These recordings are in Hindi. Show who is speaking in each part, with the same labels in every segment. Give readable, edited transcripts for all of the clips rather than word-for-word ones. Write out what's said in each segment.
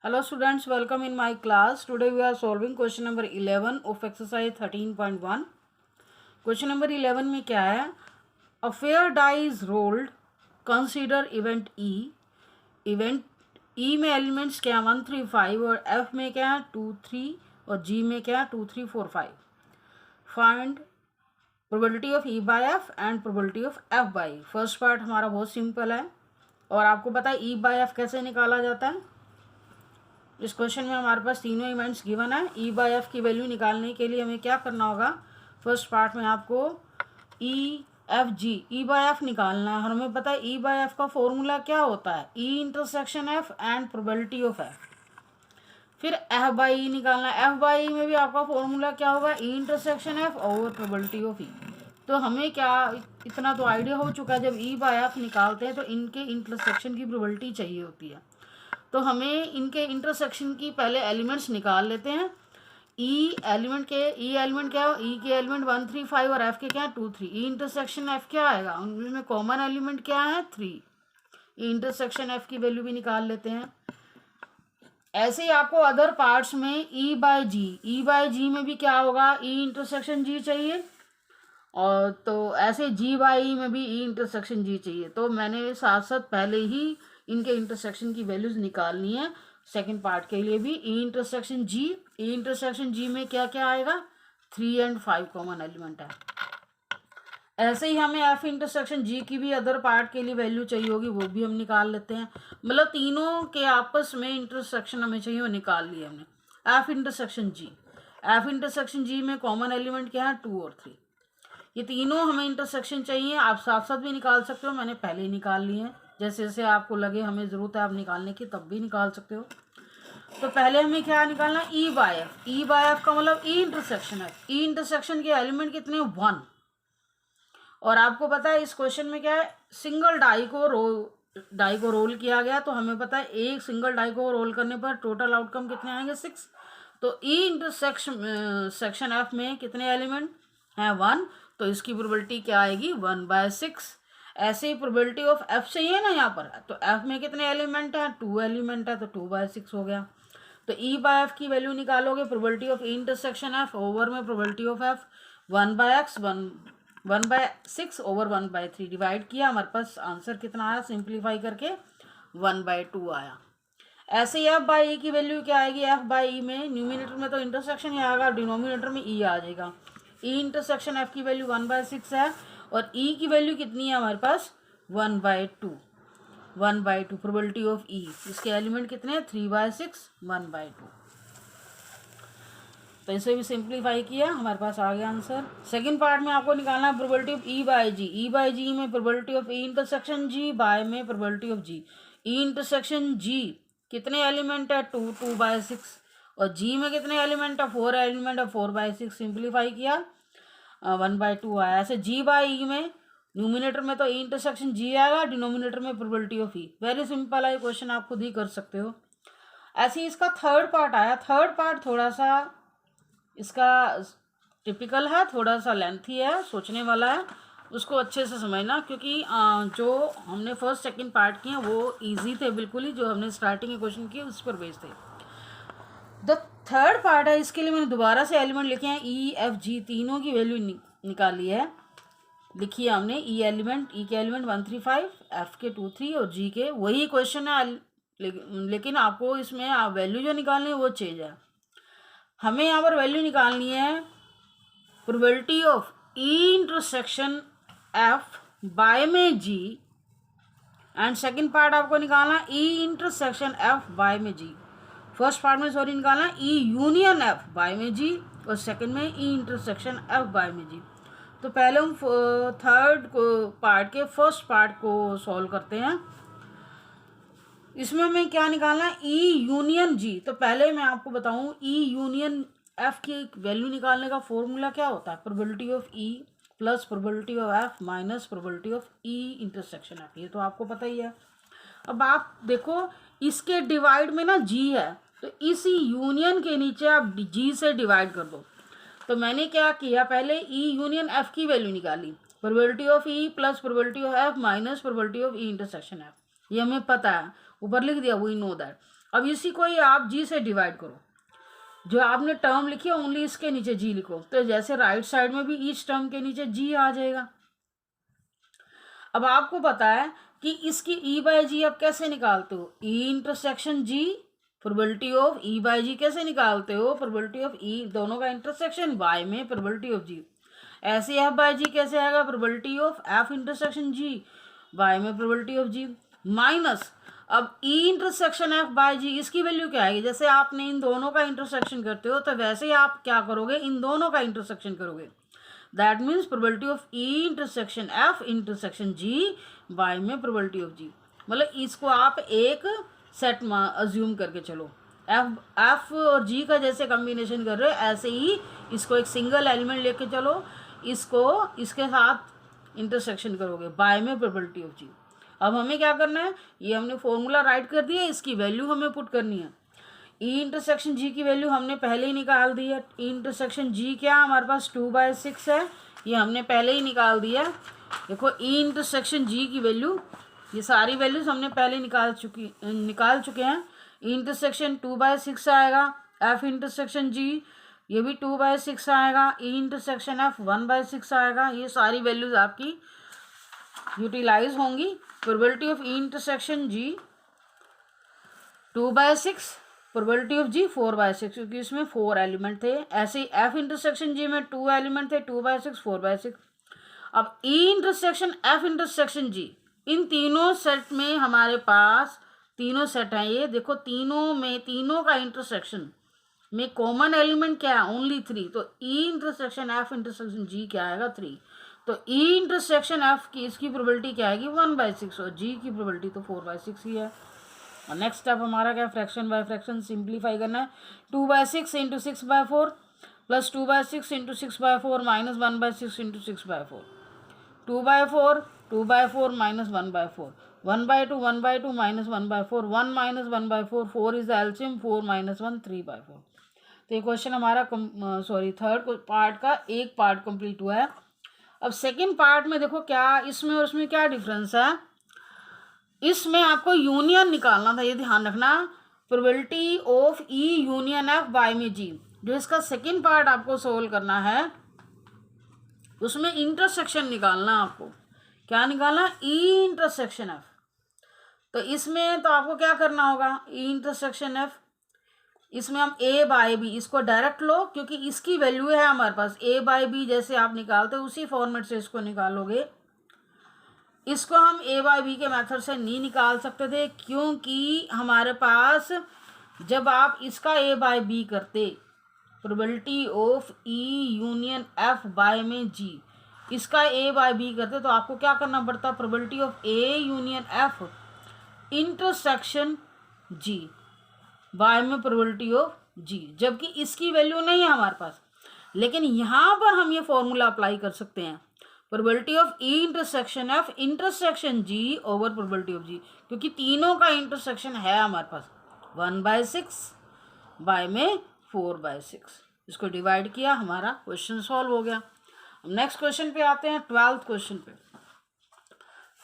Speaker 1: Hello students, welcome in my class. Today we are solving question number 11 of exercise 13.1. Question number 11 में क्या है? A fair die is rolled. Consider event E. Event E में elements क्या है 1 3 5 और F में क्या है 2 3 और G में क्या है 2 3 4 5. Find probability of E by F and probability of F by E. First part हमारा बहुत सिंपल है और आपको पता है E by F कैसे निकाला जाता है. इस क्वेश्चन में हमारे पास तीनों इवेंट्स गिवन है. ई बाय एफ की वैल्यू निकालने के लिए हमें क्या करना होगा? फर्स्ट पार्ट में आपको E F G E by F निकालना है और हमें पता है ई बाय एफ का फॉर्मूला क्या होता है? ई intersection F and probability of F. फिर एफ बाई ई निकालना है. एफ बाई ई में भी आपका फॉर्मूला क्या होगा? ई इंटरसेक्शन एफ और प्रोबेबिलिटी ऑफ ई. तो हमें क्या इतना तो आइडिया हो चुका है, जब ई बाय एफ निकालते हैं तो इनके इंटरसेक्शन की प्रोबेबिलिटी चाहिए होती है. तो हमें इनके इंटरसेक्शन की पहले एलिमेंट्स निकाल लेते हैं. ई एलिमेंट क्या है? ई के एलिमेंट 1 3 5 और एफ के क्या है 2 3. ई इंटरसेक्शन एफ क्या आएगा? उनमें कॉमन एलिमेंट क्या है 3. ई इंटरसेक्शन एफ की वैल्यू भी निकाल लेते हैं. ऐसे ही आपको अदर पार्ट्स में ई बाय जी में भी क्या होगा? ई इंटरसेक्शन जी चाहिए. और तो ऐसे जी बाई ई में भी ई इंटरसेक्शन जी चाहिए. तो मैंने साथ साथ पहले ही इनके इंटरसेक्शन की वैल्यूज निकालनी है. सेकंड पार्ट के लिए भी ई इंटरसेक्शन जी में क्या क्या आएगा? 3 और 5 कॉमन एलिमेंट है. ऐसे ही हमें एफ इंटरसेक्शन जी की भी अदर पार्ट के लिए वैल्यू चाहिए होगी, वो भी हम निकाल लेते हैं. मतलब तीनों के आपस में इंटरसेक्शन हमें चाहिए, वो निकाल लिया हमने. एफ इंटरसेक्शन जी में कॉमन एलिमेंट क्या है? 2 और 3. ये तीनों हमें इंटरसेक्शन चाहिए. आप साथ साथ भी निकाल सकते हो, मैंने पहले ही निकाल लिए हैं. जैसे जैसे आपको लगे हमें ज़रूरत है आप निकालने की, तब भी निकाल सकते हो. तो पहले हमें क्या निकालना है? ई by F. E by F का मतलब ई इंटरसेक्शन है. ई इंटरसेक्शन के एलिमेंट कितने? 1. और आपको पता है इस क्वेश्चन में क्या है? सिंगल डाई को रोल किया गया. तो हमें पता है एक सिंगल डाई को रोल करने पर टोटल आउटकम कितने आएंगे? 6. तो ई इंटरसेक्शन एफ में कितने एलिमेंट हैं? 1. तो इसकी प्रोबेबिलिटी क्या आएगी? 1/6. ऐसे ही प्रोबेबिलिटी ऑफ एफ चाहिए ना यहाँ पर. तो एफ में कितने एलिमेंट हैं? 2 एलिमेंट है, तो 2/6 हो गया. तो ई बाय एफ की वैल्यू निकालोगे, probability of E intersection F over में probability of F 1/6 over 1/3 divide किया. हमारे पास आंसर कितना आया? सिंप्लीफाई करके 1/2 आया. ऐसे ही एफ बाई ई की वैल्यू क्या आएगी? एफ बाई ई में न्यूमिनेटर में तो इंटरसेक्शन ही आएगा, डिनोमिनेटर में ई आ जाएगा. ई इंटरसेक्शन एफ की वैल्यू 1/6 है और ई की वैल्यू कितनी है हमारे पास? 1/2. प्रोबेबिलिटी ऑफ ई. इसके एलिमेंट कितने हैं? 3/6 1/2. तो इसे भी सिंप्लीफाई किया, हमारे पास आ गया आंसर. सेकंड पार्ट में आपको निकालना है probability of E by G. E by G में probability of E intersection G, by में probability of G. E intersection G कितने एलिमेंट है? 2/6. और जी में कितने एलिमेंट है? 4 एलिमेंट है, 4/6. सिंप्लीफाई किया 1/2 आया. ऐसे जी बाई ई में न्यूमिनेटर में तो ई इंटरसेक्शन जी आएगा, डिनोमिनेटर में probability of E. Very simple है, क्वेश्चन आप खुद ही कर सकते हो. ऐसे ही इसका थर्ड पार्ट आया. थर्ड पार्ट थोड़ा सा इसका टिपिकल है, थोड़ा सा लेंथी है, सोचने वाला है. उसको अच्छे से समझना, क्योंकि जो हमने फर्स्ट सेकंड पार्ट किए वो इजी थे बिल्कुल ही. जो हमने स्टार्टिंग के क्वेश्चन किए उस पर बेस्ड थे. द थर्ड पार्ट है, इसके लिए मैंने दोबारा से एलिमेंट लिखे हैं. ई एफ जी तीनों की वैल्यू निकाली है, लिखी है हमने. ई के एलिमेंट 1 3 5, एफ के 2 3 और जी के वही क्वेश्चन है. लेकिन आपको इसमें वैल्यू जो निकालनी है वो चेंज है. हमें यहाँ पर वैल्यू निकालनी है probability of E intersection F by में जी. एंड सेकंड पार्ट आपको निकालना ई इंटरसेक्शन एफ बाय में जी. फर्स्ट पार्ट में सॉरी निकालना ई यूनियन एफ बाय में जी और सेकंड में ई इंटरसेक्शन एफ बाय में जी. तो पहले हम थर्ड पार्ट के फर्स्ट पार्ट को सॉल्व करते हैं. इसमें हमें क्या निकालना है? ई यूनियन जी. तो पहले मैं आपको बताऊं ई यूनियन एफ की वैल्यू निकालने का फॉर्मूला क्या होता है? Probability of E plus probability of F minus probability of E intersection F. ये तो आपको पता ही है. अब आप देखो इसके डिवाइड में ना जी है, तो इसी यूनियन के नीचे आप जी से डिवाइड कर दो. तो मैंने क्या किया, पहले ई यूनियन एफ की वैल्यू निकाली. Probability of E plus probability of F minus probability of E intersection F. ये हमें पता है, ऊपर लिख दिया, वी नो दैट. अब इसी को ही आप जी से डिवाइड करो, जो आपने टर्म लिखी है ओनली इसके नीचे जी लिखो, तो जैसे राइट साइड में भी ईच टर्म के नीचे जी आ जाएगा। अब आपको पता है कि इसकी ई बाय जी आप कैसे निकालते हो, E intersection G, probability of E by G कैसे निकालते हो, प्रोबेबिलिटी ऑफ ई दोनों का इंटरसेक्शन वाई में प्रोबेबिलिटी ऑफ जी। ऐसे एफ बाय जी कैसे आएगा, probability of F intersection G by में प्रोबेबिलिटी ऑफ जी, माइनस अब E intersection F by G, इसकी वैल्यू क्या आएगी, जैसे आपने इन दोनों का इंटरसेक्शन करते हो तो वैसे ही आप क्या करोगे, इन दोनों का इंटरसेक्शन करोगे। That means probability of E intersection F intersection G by में प्रोबेबिलिटी ऑफ जी, मतलब इसको आप एक सेट में अज्यूम करके चलो। एफ और जी का जैसे कॉम्बिनेशन कर रहे हो ऐसे ही इसको एक सिंगल एलिमेंट लेके चलो, इसको इसके साथ इंटरसेक्शन करोगे बाय में प्रोबेबिलिटी ऑफ जी। अब हमें क्या करना है, ये हमने फॉर्मूला राइट कर दिया, इसकी वैल्यू हमें पुट करनी है। ई इंटरसेक्शन जी की वैल्यू हमने पहले ही निकाल दी है। ई इंटरसेक्शन जी क्या हमारे पास 2/6 है, ये हमने पहले ही निकाल दिया। देखो ई इंटरसेक्शन जी की वैल्यू, ये सारी वैल्यूज हमने पहले निकाल चुके हैं। ई इंटरसेक्शन 2/6 आएगा, एफ इंटरसेक्शन जी ये भी 2/6 आएगा, ई इंटरसेक्शन एफ 1/6 आएगा। ये सारी वैल्यूज आपकी यूटिलाइज होंगी। Probability of E intersection G 2/6, probability of G 4/6, क्योंकि इसमें 4 एलिमेंट थे। ऐसे ही एफ इंटरसेक्शन जी में 2 एलिमेंट थे, 2/6 4/6। अब ई इंटरसेक्शन एफ इंटरसेक्शन जी, इन तीनों सेट में हमारे पास तीनों सेट हैं, ये देखो तीनों में तीनों का इंटरसेक्शन में कॉमन एलिमेंट क्या है, ओनली 3। तो ई इंटरसेक्शन एफ इंटरसेक्शन जी क्या आएगा 3। तो ई इंटरसेक्शन एफ की इसकी प्रोबेबिलिटी क्या आएगी 1/6 और जी की प्रोबेबिलिटी तो 4/6 ही है। और नेक्स्ट स्टेप हमारा क्या, फ्रैक्शन बाय फ्रैक्शन सिंप्लीफाई करना है। 2/6 into 6/4 plus 2/6 into 6/4 minus 1/6 into 6/4, 2/4 minus 1/4, 1/2 1/2 minus 1/4, 1 minus 1/4, 4 is the LCM, 4 minus 1 3/4। तो ये क्वेश्चन हमारा थर्ड पार्ट का एक पार्ट कंप्लीट हुआ है। अब सेकेंड पार्ट में देखो क्या इसमें और उसमें क्या डिफरेंस है। इसमें आपको यूनियन निकालना था, ये ध्यान रखना, probability of E union F by में जी। जो इसका सेकेंड पार्ट आपको सोल्व करना है उसमें इंटरसेक्शन निकालना, आपको क्या निकालना, ई इंटरसेक्शन एफ। तो इसमें तो आपको क्या करना होगा, ई इंटरसेक्शन एफ, इसमें हम ए बाय बी, इसको डायरेक्ट लो क्योंकि इसकी वैल्यू है हमारे पास, ए बाय बी जैसे आप निकालते हो उसी फॉर्मेट से इसको निकालोगे। इसको हम ए बाय बी के मेथड से नहीं निकाल सकते थे क्योंकि हमारे पास जब आप इसका ए बाय बी करते, probability of E union F by में जी, इसका ए बाय बी करते तो आपको क्या करना पड़ता, probability of A union F intersection G by में प्रोबेबिलिटी ऑफ जी, जबकि इसकी वैल्यू नहीं है हमारे पास। लेकिन यहाँ पर हम ये फॉर्मूला अप्लाई कर सकते हैं, probability of E intersection F intersection G over probability of G, क्योंकि तीनों का इंटरसेक्शन है हमारे पास 1/6 बाय में 4/6। इसको डिवाइड किया, हमारा क्वेश्चन सॉल्व हो गया। नेक्स्ट क्वेश्चन पे आते हैं, 12th क्वेश्चन पे।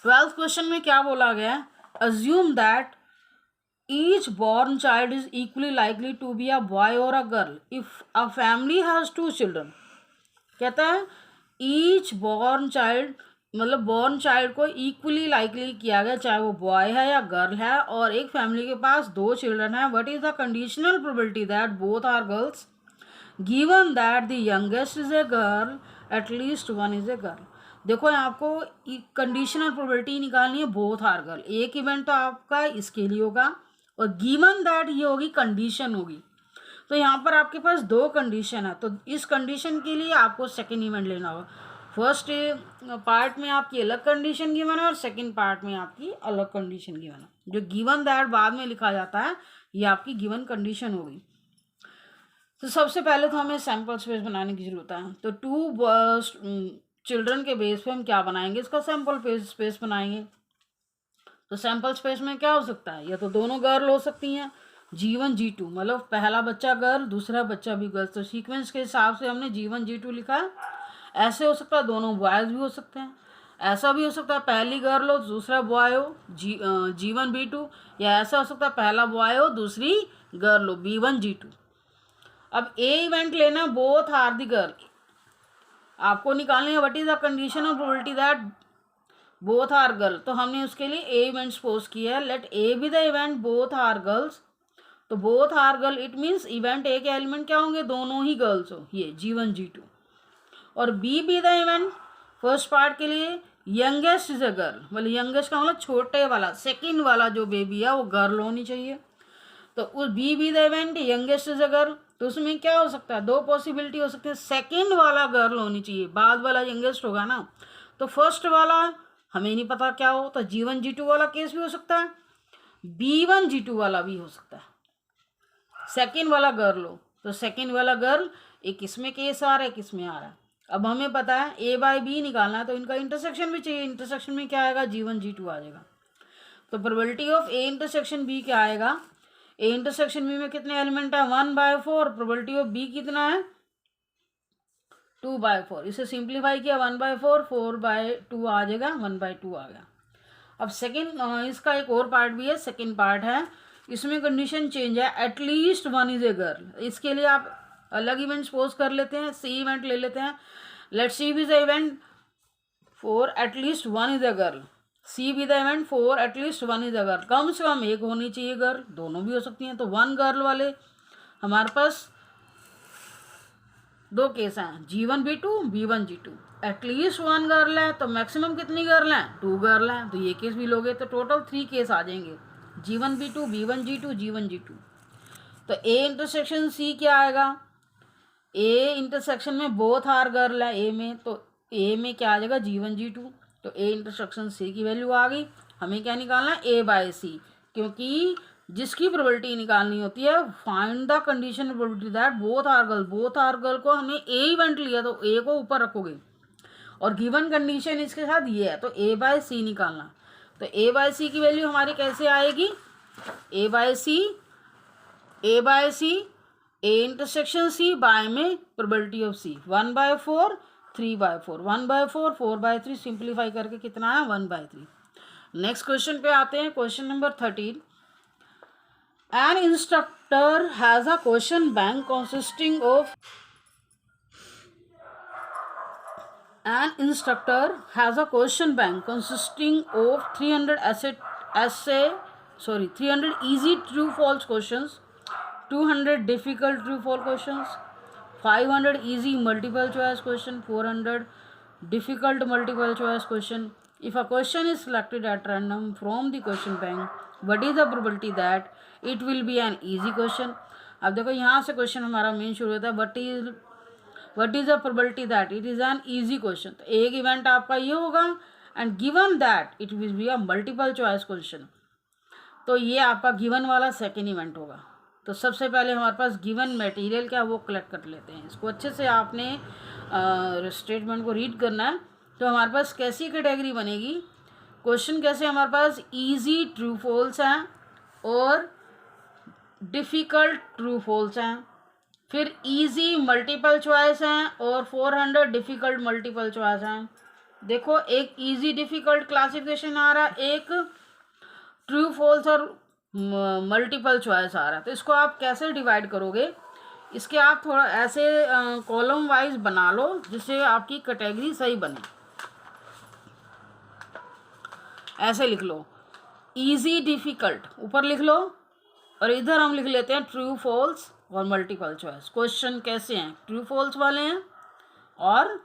Speaker 1: 12th क्वेश्चन में क्या बोला गया है, assume that each born child is equally likely to be a boy or a girl if a family has 2 children। कहता है each born child, मतलब born child को equally likely किया गया, चाहे वो बॉय है या गर्ल है, और एक फैमिली के पास 2 चिल्ड्रन है। What is the conditional probability that both are girls given that the youngest is a girl at least one is a girl. देखो यहाँ आपको कंडीशनल प्रोबेबिलिटी निकालनी है, बोथ आर गर्ल। एक इवेंट तो आपका इसके लिए होगा और गिवन दैट ये होगी कंडीशन होगी। तो यहाँ पर आपके पास 2 कंडीशन है, तो इस कंडीशन के लिए आपको सेकेंड इवेंट लेना होगा। फर्स्ट पार्ट में आपकी अलग कंडीशन गिवन है और सेकेंड पार्ट में आपकी अलग कंडीशन गिवन है। जो गिवन दैट बाद में लिखा जाता है ये आपकी गिवन कंडीशन होगी। तो सबसे पहले तो हमें सैम्पल स्पेस बनाने की जरूरत है। तो 2 चिल्ड्रन के बेस पे हम क्या बनाएंगे, इसका सैम्पल स्पेस बनाएंगे। तो सैम्पल स्पेस में क्या हो सकता है, या तो दोनों गर्ल हो सकती हैं, G1 G2, मतलब पहला बच्चा गर्ल दूसरा बच्चा भी गर्ल। तो सीक्वेंस के हिसाब से हमने G1 G2 लिखा है। ऐसे हो सकता है दोनों बॉयज़ भी हो सकते हैं, ऐसा भी हो सकता है पहली गर्ल हो दूसरा बॉय हो, G1 B2, या ऐसा हो सकता है पहला बॉय हो दूसरी गर्ल हो, B1 G2। अब ए इवेंट लेना, बोथ आर द गर्ल। आपको निकालनी है what is the condition of probability that both are girl. तो हमने उसके लिए ए इवेंट सपोज किया है, let A be the event both are girls. तो both are girl it means event A के एलिमेंट क्या होंगे, दोनों ही गर्ल्स हो, ये G1 G2। और B be the event first part के लिए यंगेस्ट इज अ गर्ल, मतलब यंगेस्ट का मतलब छोटे वाला, सेकंड वाला जो बेबी है वो गर्ल होनी चाहिए। तो उस B the event youngest is a girl, तो उसमें क्या हो सकता है, दो पॉसिबिलिटी हो सकती है। सेकंड वाला गर्ल होनी चाहिए, बाद वाला यंगेस्ट होगा ना, तो फर्स्ट वाला हमें नहीं पता क्या हो, तो G1 G2 वाला केस भी हो सकता है, B1 G2 वाला भी हो सकता है। सेकंड वाला गर्ल हो तो सेकंड वाला गर्ल, एक इसमें केस आ रहा है, किसमें आ रहा है। अब हमें पता है A बाय B निकालना है, तो इनका इंटरसेक्शन भी चाहिए। इंटरसेक्शन में क्या आएगा, G1 G2 आ जाएगा। तो probability of A intersection B क्या आएगा, A इंटरसेक्शन B में कितने एलिमेंट है, 1/4। प्रोबेबिलिटी ऑफ B कितना है, 2/4। इसे सिंप्लीफाई किया 1/4, 4/2 आ जाएगा, 1/2 आ गया। अब सेकेंड इसका एक और पार्ट भी है, सेकेंड पार्ट है, इसमें कंडीशन चेंज है, at least one is a girl. इसके लिए आप अलग इवेंट सपोज कर लेते हैं, सी इवेंट ले लेते हैं। Let C be the event for at least one is a girl, C be the event for at least one is a girl. कम से कम एक होनी चाहिए गर्ल, दोनों भी हो सकती हैं। तो वन गर्ल वाले हमारे पास दो केस हैं, G1 B2 B1 G2। At least one girl है तो मैक्सिमम कितनी गर्ल हैं, 2 गर्ल हैं, तो ये केस भी लोगे तो टोटल 3 केस आ जाएंगे, G1 B2 B1 G2 G1 G2। तो A इंटरसेक्शन C क्या आएगा, A इंटरसेक्शन में बोथ आर गर्ल है A में, तो A में क्या आ जाएगा, G1 G2। तो A इंटरसेक्शन C की वैल्यू आ गई। हमें क्या निकालना है, A बाय C, क्योंकि जिसकी प्रोबेबिलिटी निकालनी होती है, find the condition probability that both are girl. Both are girl को हमने ए इवेंट लिया तो ए को ऊपर रखोगे, और गिवन कंडीशन इसके साथ ये है, तो ए बाय सी निकालना। तो ए बाय सी की वैल्यू हमारी कैसे आएगी, A by C, A by C, A intersection C by में प्रोबेबिलिटी ऑफ सी 1/4 3/4, 1/4 4/3, सिंप्लीफाई करके कितना है 1/3। नेक्स्ट क्वेश्चन पे आते हैं, question number 13। An instructor has a question bank consisting of 300 300 easy true false questions, 200 difficult true false questions, 500 easy multiple choice question, 400 difficult multiple choice question. If a question is selected at random from the question bank, what is the probability that it will be an easy question? अब देखो यहाँ से क्वेश्चन हमारा मेन शुरू होता है, what is the probability that it is an easy question. तो एक इवेंट आपका ये होगा, and given that it will be a multiple choice question. तो ये आपका गिवन वाला सेकेंड इवेंट होगा। तो सबसे पहले हमारे पास गिवन मटेरियल क्या वो कलेक्ट कर लेते हैं। इसको अच्छे से आपने स्टेटमेंट को रीड करना है। तो हमारे पास कैसी कैटेगरी बनेगी, क्वेश्चन कैसे, हमारे पास इजी ट्रू फॉल्स हैं और डिफ़िकल्ट ट्रू फॉल्स हैं, फिर इजी मल्टीपल चॉइस हैं और 400 डिफ़िकल्ट मल्टीपल चॉइस हैं। देखो एक इजी डिफ़िकल्ट क्लासिफिकेशन आ रहा है, एक ट्रू फॉल्स और मल्टीपल चॉइस आ रहा है। तो इसको आप कैसे डिवाइड करोगे, इसके आप थोड़ा ऐसे कॉलम वाइज बना लो जिससे आपकी कैटेगरी सही बने। ऐसे लिख लो, इजी डिफ़िकल्ट ऊपर लिख लो, और इधर हम लिख लेते हैं ट्रू फॉल्स और मल्टीपल चॉइस। क्वेश्चन कैसे हैं, ट्रू फॉल्स वाले हैं और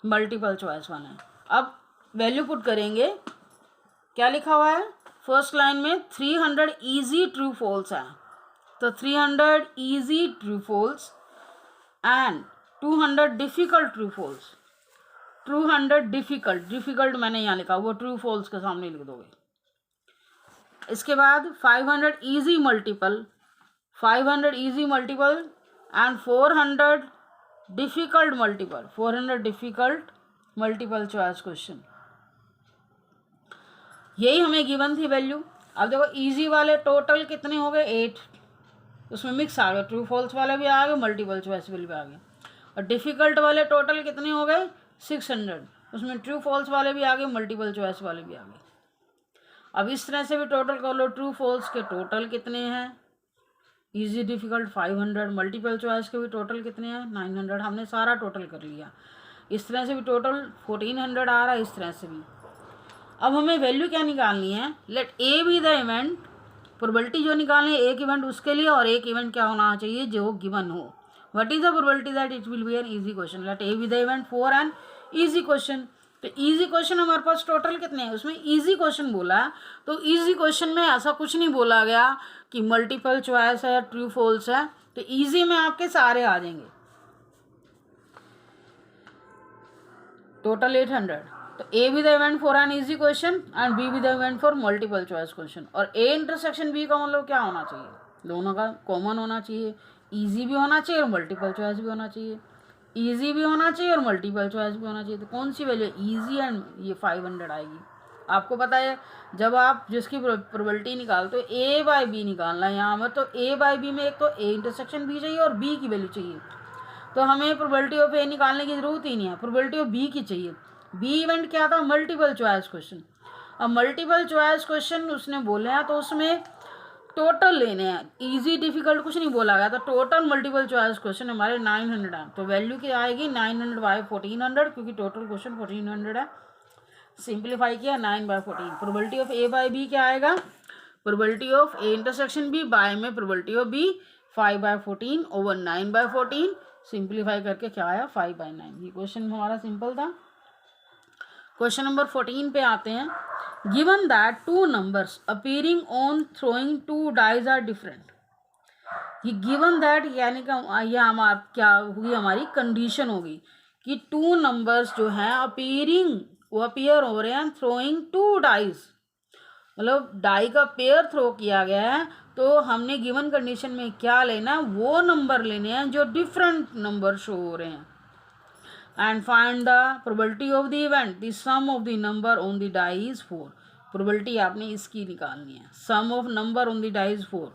Speaker 1: मल्टीपल चॉइस वाले हैं। अब वैल्यू पुट करेंगे, क्या लिखा हुआ है फर्स्ट लाइन में, 300 इजी ट्रू फॉल्स है, तो 300 easy true false and 200 difficult true false. 200 difficult मैंने यहाँ लिखा, वो ट्रू फॉल्स के सामने लिख दोगे। इसके बाद 500 easy multiple, 500 easy multiple and 400 difficult multiple, 400 difficult multiple choice question. यही हमें गिवन थी वैल्यू। अब देखो इजी वाले टोटल कितने हो गए, 8, उसमें मिक्स आ गए, ट्रू फॉल्स वाले भी आ गए, मल्टीपल चॉइस वाले भी आ गए। और डिफ़िकल्ट वाले टोटल कितने हो गए, 600। उसमें ट्रू फॉल्स वाले भी आ गए, मल्टीपल चॉइस वाले भी आ गए। अब इस तरह से भी टोटल कर लो, ट्रू फॉल्स के टोटल कितने हैं, इजी डिफिकल्ट 500, मल्टीपल चॉइस के भी टोटल कितने हैं 900, हमने सारा टोटल कर लिया। इस तरह से भी टोटल 1400 आ रहा है, इस तरह से भी। अब हमें वैल्यू क्या निकालनी है, let A be the event, probability जो निकालनी है एक इवेंट उसके लिए, और एक इवेंट क्या होना चाहिए जो गिवन हो। What is the probability that it will be an easy question, let A be the event for an easy question. तो इजी क्वेश्चन हमारे पास टोटल कितने हैं, उसमें इजी क्वेश्चन बोला है, तो इजी क्वेश्चन में ऐसा कुछ नहीं बोला गया कि मल्टीपल चॉइस है या ट्रू फॉल्स है, तो इजी में आपके सारे आ जाएंगे। टोटल 800, तो A be the event for an easy question and B be the event for multiple choice question. और ए इंटरसेक्शन बी का मतलब क्या होना चाहिए, दोनों का कॉमन होना चाहिए, इजी भी होना चाहिए और मल्टीपल चॉइस भी होना चाहिए, इजी भी होना चाहिए और मल्टीपल चॉइस भी होना चाहिए। तो कौन सी वैल्यू, इजी एंड ये 500 आएगी। आपको पता है जब आप जिसकी प्रोबेबिलिटी निकालते हो ए बाय बी निकालना है यहाँ पर, तो ए बाय बी में एक तो ए इंटरसेक्शन बी चाहिए और बी की वैल्यू चाहिए, तो हमें प्रोबेबिलिटी ऑफ ए निकालने की जरूरत ही नहीं है, प्रोबेबिलिटी ऑफ बी की चाहिए। बी इवेंट क्या था, मल्टीपल चॉइस क्वेश्चन। अब मल्टीपल चॉइस क्वेश्चन उसने बोले हैं तो उसमें टोटल लेने हैं, इजी डिफिकल्ट कुछ नहीं बोला गया, तो टोटल मल्टीपल चॉइस क्वेश्चन हमारे 900 है, तो वैल्यू क्या आएगी 900 बाय 1400, क्योंकि टोटल क्वेश्चन 1400 है। सिंप्लीफाई किया 9 by 14, probability of A by B क्या आएगा, probability of A intersection B by में probability of B 5 by 14 over 9 by 14, simplify करके क्या आया 5 बाय 9। ये क्वेश्चन हमारा सिंपल था। क्वेश्चन नंबर 14 पे आते हैं। Given that two numbers appearing on throwing two dice are different. ये गिवन दैट यानी कि ये हम आप क्या होगी, हमारी कंडीशन होगी कि टू नंबर्स जो हैं अपीयरिंग, वो अपीयर हो रहे हैं थ्रोइंग टू डाइज, मतलब डाई का पेयर थ्रो किया गया है, तो हमने गिवन कंडीशन में क्या लेना है, वो नंबर लेने हैं जो डिफरेंट नंबर शो हो रहे हैं। And find the probability of the event, the sum of the number on the die is 4। प्रोबेबिलिटी आपने इसकी निकालनी है, sum of number on the die is 4,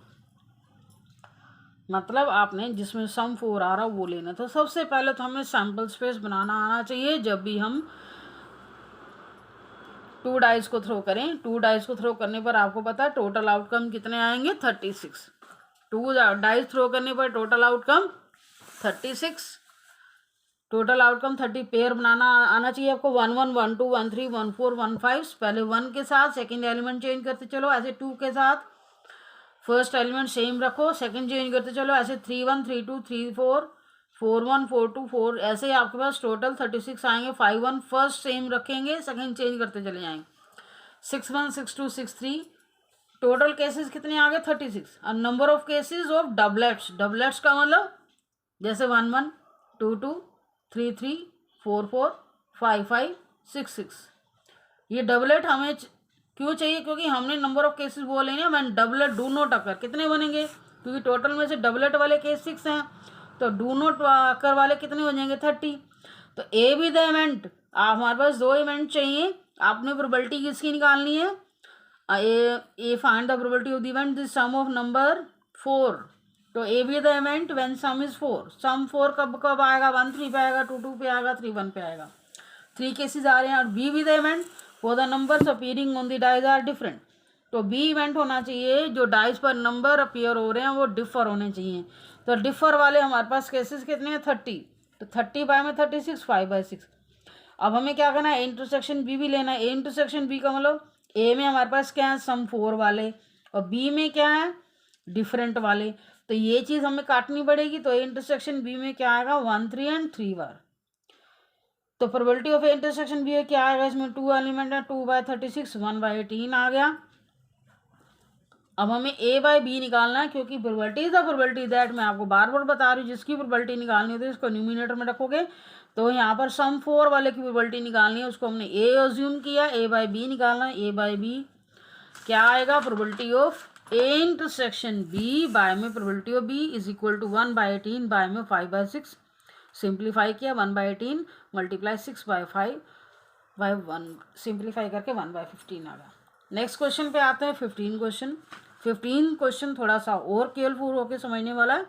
Speaker 1: मतलब आपने जिसमें सम 4 आ रहा वो लेना। तो सबसे पहले तो हमें सैम्पल स्पेस बनाना आना चाहिए जब भी हम टू डाइस को थ्रो करें। टू डाइस को थ्रो करने पर आपको पता है टोटल आउटकम कितने आएंगे 36। टू डाइस थ्रो करने पर total outcome 36, total outcome 30। Pair बनाना आना चाहिए आपको 1 1 1 2 1 3 1 4 1 5। पहले 1 के साथ सेकंड एलिमेंट चेंज करते चलो, ऐसे 2 के साथ फर्स्ट एलिमेंट सेम रखो, सेकंड चेंज करते चलो, ऐसे 3 1 3 2 3 4 4 1 4 2 4, ऐसे ही आपके पास टोटल 36 आएंगे। 5 1 फर्स्ट सेम रखेंगे, सेकंड चेंज करते चले जाएंगे। 6 1 6 2 6 3, टोटल केसेस कितने आ गए 36। और number of cases of doublets, doublets का मतलब जैसे 1 1 2 2 3 3 4 4 5 5 6 6, ये डबलेट हमें क्यों चाहिए, क्योंकि हमने नंबर ऑफ केसेस वो लेने हैं। डबलेट डू नॉट अकर कितने बनेंगे, क्योंकि टोटल में से डबलेट वाले केस 6 हैं, तो डू नॉट अकर वाले कितने बनेंगे 30। तो ए बी द इवेंट, आप हमारे पास 2 इवेंट चाहिए, आपने प्रोबेबिलिटी किसकी निकालनी है, A find the probability of the event the sum of number 4। तो A be the event when sum is 4, sum 4 कब कब आएगा 1 3 पे आएगा, 2 2 पे आएगा, 3 1 पे आएगा। 3 केसेस आ रहे हैं। और B be the event for the numbers appearing on the dice are different, तो बी इवेंट होना चाहिए जो डाइज पर नंबर अपीयर हो रहे हैं वो डिफर होने चाहिए। तो डिफर वाले हमारे पास केसेस कितने हैं 30, तो 30 बाय में 36 5 बाय 6। अब हमें क्या करना है, ए इंटरसेक्शन बी भी लेना है। ए इंटरसेक्शन बी का मतलब ए में हमारे पास क्या है सम 4 वाले, और बी में क्या है डिफरेंट वाले, तो ये चीज़ हमें काटनी पड़ेगी। तो ए इंटरसेक्शन बी में क्या आएगा 1 3 एंड 3 बार। तो probability of A intersection B क्या आएगा, इसमें 2 एलिमेंट है, 2 बाय 36 1 बाय 18 आ गया। अब हमें ए बाय बी निकालना है, क्योंकि probability is the probability that, मैं आपको बार बार बता रही हूँ, जिसकी प्रोबेबिलिटी निकालनी होती है इसको न्यूमिनेटर में रखोगे। तो यहाँ पर सम 4 वाले की प्रोबेबिलिटी निकालनी है, उसको हमने ए अज्यूम किया, ए बाय बी निकालना है। ए बाय बी क्या आएगा, probability of A intersection B by में probability of B is equal to 1 by 18 by में 5 बाय 6। सिंप्लीफाई किया 1 by 18 multiply 6 by 5 by 1, simplify करके 1 बाय 15 आ गया। नेक्स्ट क्वेश्चन पे आते हैं 15 क्वेश्चन। 15 क्वेश्चन थोड़ा सा और केयरफुल होकर समझने वाला है।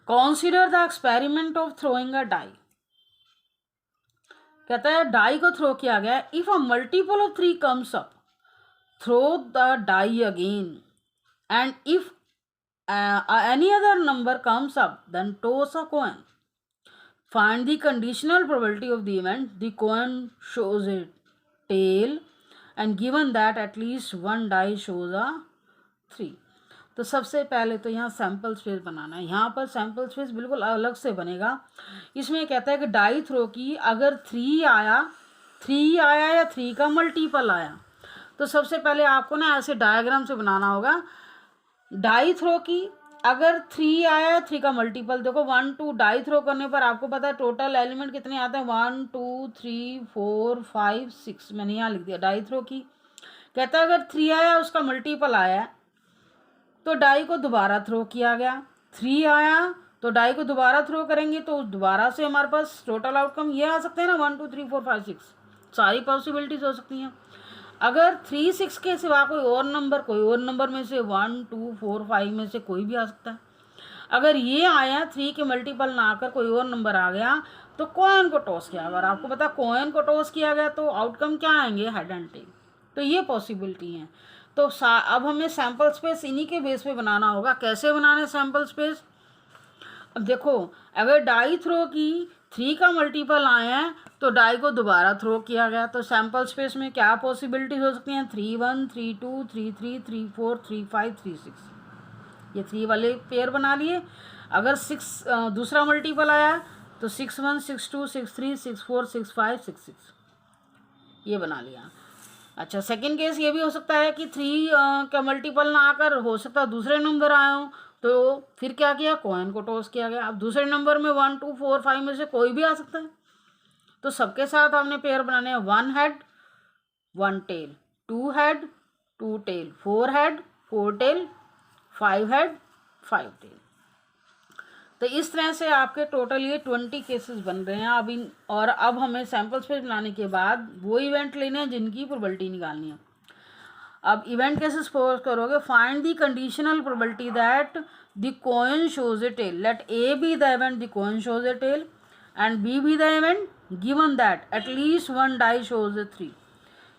Speaker 1: Consider the experiment of throwing a die. कहता है डाई को थ्रो किया गया, if a multiple of 3 comes up throw the die again, and if any other number comes up then toss a coin. Find the conditional probability of the event the coin shows a tail and given that at least one die shows a 3. तो सबसे पहले तो यहाँ सैम्पल स्पेस बनाना है। यहाँ पर सैम्पल स्पेस बिल्कुल अलग से बनेगा। इसमें कहता है कि डाई थ्रो की अगर 3 आया या 3 का मल्टीपल आया, तो सबसे पहले आपको ना ऐसे डायग्राम से बनाना होगा। डाई थ्रो की अगर 3 आया, 3 का मल्टीपल देखो 1 2 डाई थ्रो करने पर आपको पता है टोटल एलिमेंट कितने आते हैं, 1 2 3 4 5 6। मैंने यहाँ लिख दिया डाई थ्रो की। कहता है अगर 3 आया उसका मल्टीपल आया तो डाई को दोबारा थ्रो किया गया। 3 आया तो डाई को दोबारा थ्रो करेंगे तो दोबारा से हमारे पास टोटल आउटकम ये आ सकते हैं ना, 1 2 3 4 5 6 सारी पॉसिबिलिटीज हो सकती हैं। अगर 3 6 के सिवा कोई और नंबर में से 1 2 4 5 में से कोई भी आ सकता है। अगर ये आया 3 के मल्टीपल ना आकर कोई और नंबर आ गया तो कॉइन को टॉस किया। अगर आपको पता कॉइन को टॉस किया गया तो आउटकम क्या आएंगे, हेड एंड टेल। तो ये पॉसिबिलिटी है। तो अब हमें सैम्पल स्पेस इन्हीं के बेस पे बनाना होगा। कैसे बनाना है सैम्पल स्पेस? अब देखो अगर डाई थ्रो की 3 का मल्टीपल आए हैं तो डाई को दोबारा थ्रो किया गया, तो सैम्पल स्पेस में क्या पॉसिबिलिटीज हो सकती हैं, 3 1 3 2 3 3 3 4 3 5 3 6। ये 3 वाले पेयर बना लिए। अगर 6 दूसरा मल्टीपल आया तो 6 1 6 2 6 3 6 4 6 5 6 6 ये बना लिया। अच्छा सेकंड केस ये भी हो सकता है कि 3 का मल्टीपल ना आकर हो सकता है दूसरे नंबर आए हों, तो फिर क्या किया, कॉइन को टॉस किया गया। अब दूसरे नंबर में 1 2 4 5 में से कोई भी आ सकता है, तो सबके साथ हमने पेयर बनाने हैं। 1 head 1 tail, 2 head 2 tail, 4 head 4 tail, 5 head 5 tail. तो इस तरह से आपके टोटल ये 20 केसेस बन रहे हैं। अब हमें सैम्पल स्पेस बनाने के बाद वो इवेंट लेने हैं जिनकी प्रोबेबिलिटी निकालनी है। अब इवेंट कैसे सपोज करोगे, find the conditional probability that the coin shows a tail, let A be the event the coin shows a tail and B be the event given that at least 1 die shows a 3,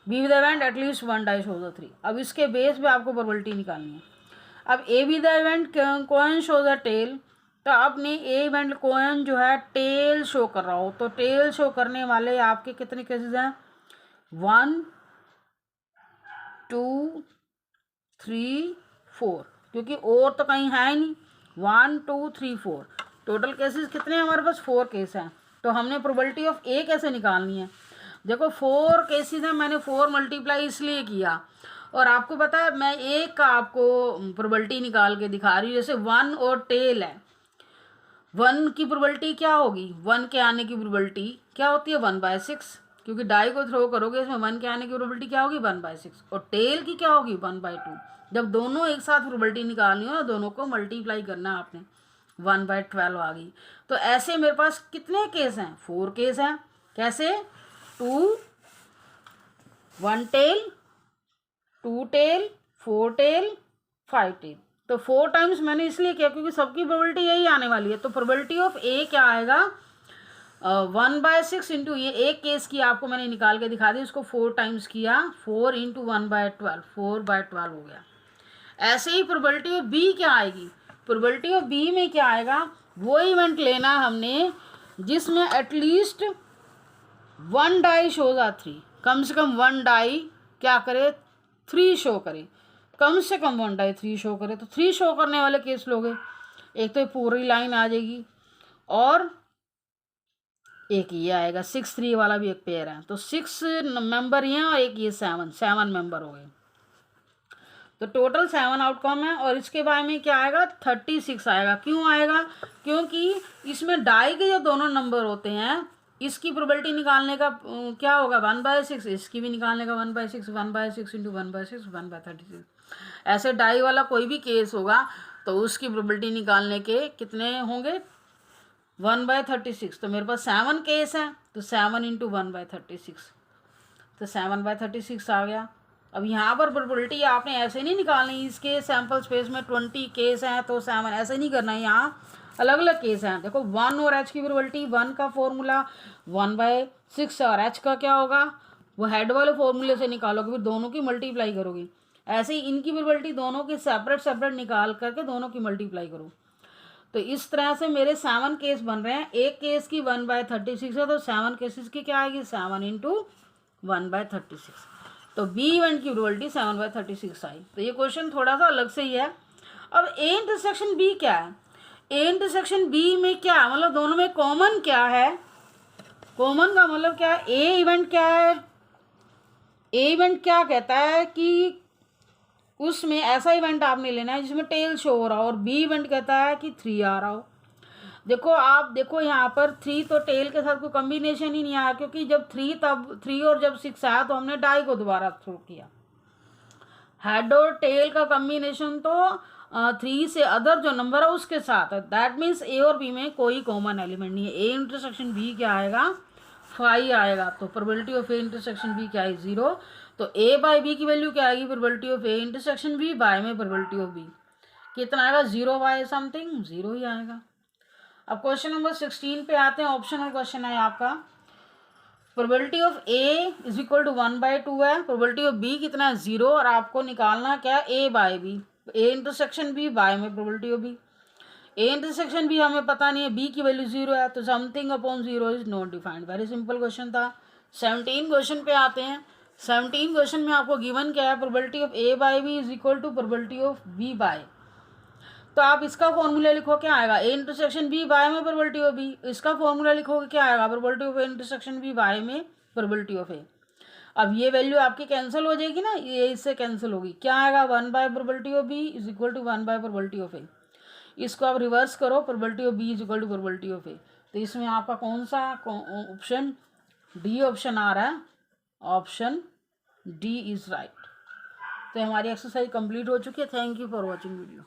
Speaker 1: B be the event at least 1 die shows a 3। अब इसके बेस पे आपको प्रोबेबिलिटी निकालनी है। अब A be the event coin shows a tail, तो आपने ए इवेंट कॉइन जो है टेल शो कर रहा हो, तो टेल शो करने वाले आपके कितने केसेस हैं, 1 2 3 4, क्योंकि और तो कहीं है ही नहीं। 1 2 3 4 टोटल केसेस कितने हैं हमारे पास, 4 केस हैं। तो हमने प्रोबेबिलिटी ऑफ ए कैसे निकालनी है, देखो 4 केसेस हैं, मैंने 4 मल्टीप्लाई इसलिए किया। और आपको पता है मैं एक का आपको प्रोबेबिलिटी निकाल के दिखा रही हूँ। जैसे 1 और टेल है, 1 की प्रोबेबिलिटी क्या होगी, 1 के आने की प्रोबेबिलिटी क्या होती है, 1/6, क्योंकि डाई को थ्रो करोगे इसमें 1 के आने की प्रोबेबिलिटी क्या होगी, 1/6। और टेल की क्या होगी, 1/2। जब दोनों एक साथ प्रोबेबिलिटी निकालनी हो ना, दोनों को मल्टीप्लाई करना आपने, 1/12 आ गई। तो ऐसे मेरे पास कितने केस हैं, 4 केस हैं। कैसे, 2 1 टेल 2 टेल 4 टेल 5 टेल। तो 4 टाइम्स मैंने इसलिए किया क्योंकि सबकी प्रोबेबिलिटी यही आने वाली है। तो प्रोबेबिलिटी ऑफ ए क्या आएगा, 1/6 इंटू ये एक केस की आपको मैंने निकाल के दिखा दी, उसको 4 टाइम्स किया, 4 इंटू 1/12, 4/12 हो गया। ऐसे ही प्रोबेबिलिटी ऑफ बी क्या आएगी, प्रोबेबिलिटी ऑफ बी में क्या आएगा, वो इवेंट लेना हमने जिसमें एटलीस्ट 1 डाई शोज आ 3, कम से कम 1 डाई क्या करे, 3 शो करे, कम से कम 1 डाई 3 शो करे। तो 3 शो करने वाले केस लोगे, एक तो पूरी लाइन आ जाएगी और एक ये आएगा 6 3 वाला भी एक पेयर है। तो 6 मेंबर ये हैं और एक ये 7 मेंबर हो गए। तो टोटल 7 आउटकम है। और इसके बारे में क्या आएगा, 36 आएगा। क्यों आएगा, क्योंकि इसमें डाई के जो दोनों नंबर होते हैं इसकी प्रोबेबिलिटी निकालने का क्या होगा, 1/6, इसकी भी निकालने का 1/6, 1/6 इंटू 1/6 1/36। ऐसे डाई वाला कोई भी केस होगा तो उसकी प्रोबेबिलिटी निकालने के कितने होंगे, 1/36। तो मेरे पास 7 केस हैं, तो 7 इंटू 1/36, तो 7/36 आ गया। अब यहाँ पर प्रोबेबिलिटी आपने ऐसे नहीं निकालनी, इसके सैम्पल स्पेस में 20 केस हैं तो 7 ऐसे नहीं करना है। यहाँ अलग अलग केस हैं। देखो 1 और h की प्रोबेबिलिटी, 1 का फॉर्मूला 1/6 और h का क्या होगा वो हेड वाले फॉर्मूले से निकालोगे, फिर दोनों की मल्टीप्लाई करोगी। ऐसे ही इनकी प्रोबेबिलिटी दोनों की सेपरेट सेपरेट निकाल करके दोनों की मल्टीप्लाई करो। तो इस तरह से मेरे 7 केस बन रहे हैं। एक केस की 1/36 है तो 7 केसेस की क्या आएगी 7 इंटू 1/36। तो बी इवेंट की प्रोबेबिलिटी 7/36 आई। तो ये क्वेश्चन थोड़ा सा अलग से ही है। अब ए इंटरसेक्शन बी क्या है, ए इंटरसेक्शन बी में क्या मतलब दोनों में कॉमन क्या है, कॉमन का मतलब क्या है, ए इवेंट क्या है, ए इवेंट क्या कहता है कि उसमें ऐसा इवेंट आपने लेना है जिसमें टेल शो हो रहा हो, और बी इवेंट कहता है कि 3 आ रहा हो। देखो आप देखो यहाँ पर 3 तो टेल के साथ कोई कॉम्बिनेशन ही नहीं आया, क्योंकि जब 3 तब 3 और जब 6 आया तो हमने डाई को दोबारा थ्रो किया। हेड और टेल का कॉम्बिनेशन तो 3 से अदर जो नंबर है उसके साथ है। दैट मीन्स ए और बी में कोई कॉमन एलिमेंट नहीं है। ए इंटरसेक्शन बी क्या आएगा 5 आएगा। तो probability of A intersection B क्या है 0। तो ए बाय बी की वैल्यू क्या आएगी probability of A intersection B by में प्रोबेबिलिटी ऑफ बी कितना आएगा 0 बाय समथिंग 0 ही आएगा। अब क्वेश्चन नंबर 16 पे आते हैं। ऑप्शनल क्वेश्चन है आपका। Probability of A is equal to 1/2 है, प्रोबेबिलिटी ऑफ बी कितना है 0, और आपको निकालना क्या A by B, A intersection B by में probability of B. A intersection B हमें पता नहीं है, बी की वैल्यू 0 है, तो something upon 0 is not defined. Very simple question था। 17 क्वेश्चन पे आते हैं। 17 क्वेश्चन में आपको गिवन क्या है, probability of A by B is equal to probability of B by. तो आप इसका फॉर्मूला लिखो क्या आएगा ए इंटरसेक्शन बी बाय में प्रोबेबिलिटी ऑफ बी। इसका फॉर्मूला लिखोगे क्या आएगा probability of A intersection B by में प्रोबेबिलिटी ऑफ ए। अब ये वैल्यू आपकी कैंसिल हो जाएगी ना, ये इससे कैंसिल होगी, क्या आएगा 1 by probability of B is equal to 1 by probability of A. इसको आप रिवर्स करो, probability of B is equal to probability of A. तो इसमें आपका कौन सा ऑप्शन डी ऑप्शन आ रहा है, ऑप्शन डी इज राइट। तो हमारी एक्सरसाइज कंप्लीट हो चुकी है। Thank you for watching video.